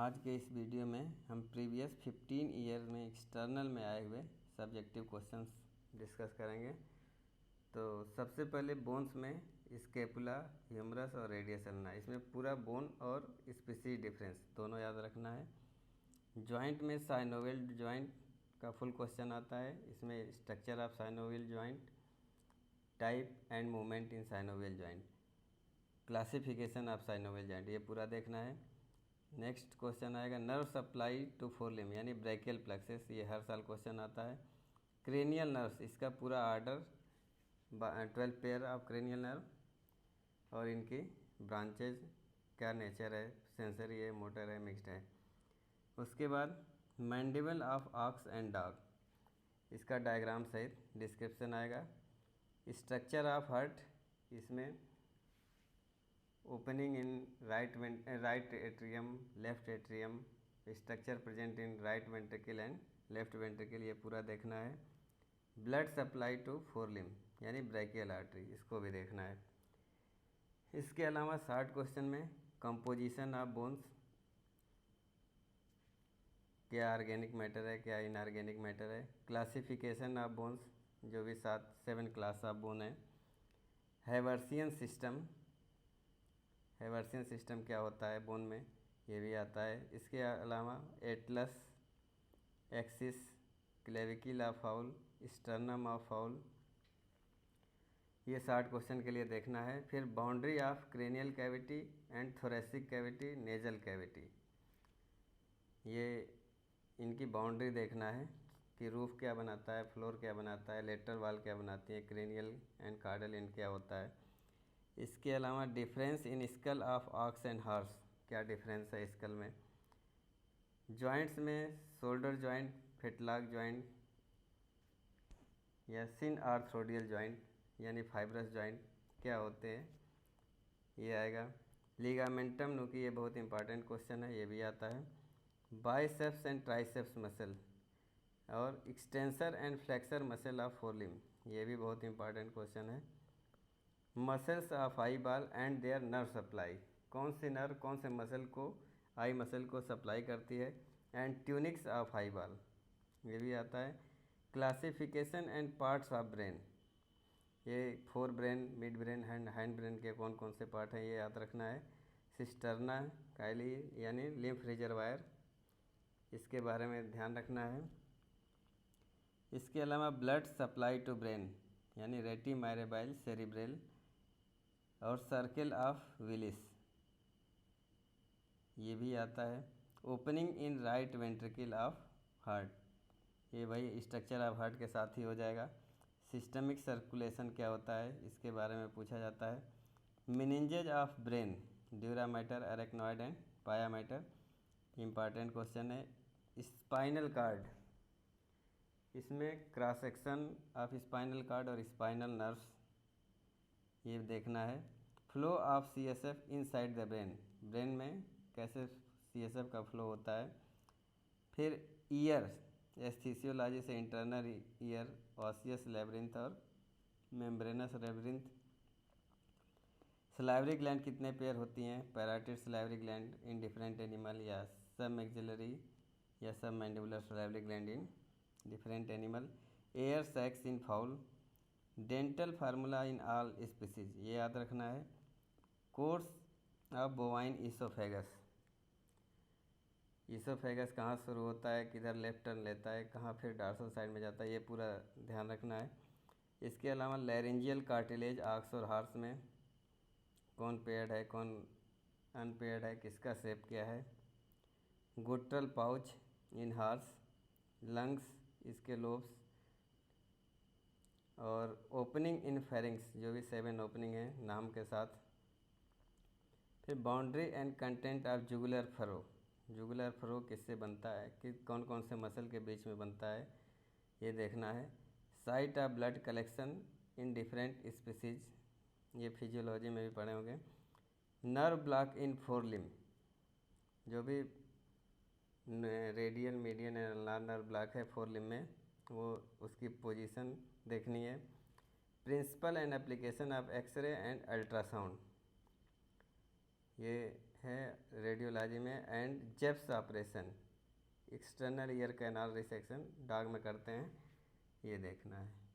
आज के इस वीडियो में हम प्रीवियस 15 ईयर में एक्सटर्नल में आए हुए सब्जेक्टिव क्वेश्चंस डिस्कस करेंगे। तो सबसे पहले बोन्स में स्केपुला, ह्यूमरस और रेडियस अल्ना, इसमें पूरा बोन और स्पीसीज डिफरेंस दोनों याद रखना है। जॉइंट में साइनोवियल जॉइंट का फुल क्वेश्चन आता है। इसमें structure of synovial joint, type and movement in synovial joint, classification of synovial joint, ये पूरा देखना है। नेक्स्ट क्वेश्चन आएगा नर्व सप्लाई टू फोरलिम यानी ब्रैकियल प्लेक्सस, ये हर साल क्वेश्चन आता है। क्रेनियल नर्व्स, इसका पूरा order 12 pair of cranial nerve और इनकी ब्रांचेज क्या नेचर है, सेंसरी है, मोटर है, मिक्स्ड है। उसके बाद mandible of aux and dog, इसका डायग्राम सहित डिस्क्रिप्शन आएगा। स्ट्रक्चर ऑफ हार्ट, इसमें opening in right atrium, left atrium, structure present in right ventricle and left ventricle, ये पूरा देखना है। ब्लड सप्लाई टू फोरलिम यानी ब्रैकियल आर्टरी, इसको भी देखना है। इसके अलावा 60 क्वेश्चन में कंपोजिशन ऑफ बोन्स, क्या ऑर्गेनिक मैटर है, क्या इनऑर्गेनिक मैटर है। क्लासिफिकेशन ऑफ बोन्स, जो भी 7 क्लास ऑफ बोन है। हैवर्सियन सिस्टम, हैवर्सियन सिस्टम क्या होता है बोन में, ये भी आता है। इसके अलावा Atlas, axis, clavicle of foul, sternum of foul, ये 60 क्वेश्चन के लिए देखना है। फिर boundary of cranial cavity and thoracic cavity, nasal cavity, ये इनकी बाउंड्री देखना है कि रूफ क्या बनाता है, फ्लोर क्या बनाता है, लेटरल वॉल क्या बनाती है, क्रेनियल एंड कार्डल एंड क्या होता है। इसके अलावा difference in skull of aux and horse, क्या डिफरेंस है स्कल में। जॉइंट्स में शोल्डर जॉइंट, फेटलॉक जॉइंट या सिन आर्थ्रोडियल जॉइंट यानी फाइब्रस जॉइंट क्या होते हैं, ये आएगा। लिगामेंटम नुकी, ये बहुत इंपॉर्टेंट क्वेश्चन है, ये भी आता है। बाइसेप्स एंड ट्राइसेप्स मसल और extensor and flexor muscle of forelimb, ये भी बहुत इंपॉर्टेंट क्वेश्चन है। Muscles of eyeball and their nerve supply, कौन से नर्व कौन से मसल को, आई मसल को सप्लाई करती है। And tunics of eyeball, ये भी आता है। Classification and parts of brain, ये forebrain, midbrain, hindbrain के कौन कौन से पार्ट हैं, ये याद रखना है। सिस्टर्ना काइली यानी लिम्फ रिजर्वायर, इसके बारे में ध्यान रखना है। इसके अलावा ब्लड सप्लाई टू ब्रेन यानी रेटी मायरेबाइल सेरिब्रेल और सर्किल ऑफ विलिस, ये भी आता है। Opening in right ventricle of heart, ये भाई स्ट्रक्चर ऑफ हार्ट के साथ ही हो जाएगा। सिस्टमिक सर्कुलेशन क्या होता है, इसके बारे में पूछा जाता है। Meninges of brain, dura mater, arachnoid and pia mater, important question है। स्पाइनल कार्ड, इसमें cross section of spinal cord और स्पाइनल नर्व्स, ये देखना है। Flow of CSF inside the brain, brain में कैसे सीएसएफ का फ्लो होता है। फिर ईयर, एस्थीसियोलॉजी से इंटरनल ईयर, ऑसियस लेब्रिंथ और मेम्ब्रेनस लेब्रिंथ। सलाइवरी ग्लैंड कितने पेयर होती हैं, parotid salivary gland in different animal या सब मैक्सिलरी या submandibular salivary gland in different animal. Air sacs in fowl, dental formula in all species, ये याद रखना है। Course of bovine oesophagus, oesophagus कहाँ शुरू होता है, किधर लेफ्ट टर्न लेता है, कहाँ फिर डार्सल साइड में जाता है, ये पूरा ध्यान रखना है। इसके अलावा लैरिंजियल कार्टिलेज ऑक्स और हॉर्स में कौन पेयर्ड है, कौन अनपेयर्ड है, किसका शेप क्या है। गुट्रल पाउच इन हॉर्स, लंग्स, इसके लोब्स और ओपनिंग इन फेरिंग्स, जो भी 7 ओपनिंग है नाम के साथ। फिर boundary and content of jugular furrow, jugular furrow किससे बनता है, कि कौन कौन से मसल के बीच में बनता है, ये देखना है। Site of blood collection in different species, ये फिजियोलॉजी में भी पढ़े होंगे। नर्व ब्लॉक इन फोरलिम, जो भी radial, median and ulnar nerve block है फोरलिम में, वो उसकी पोजीशन देखनी है। Principle and application of X-ray and ultrasound, ये है रेडियोलॉजी में and Zepp's operation, external ear canal resection dog में करते हैं, ये देखना है।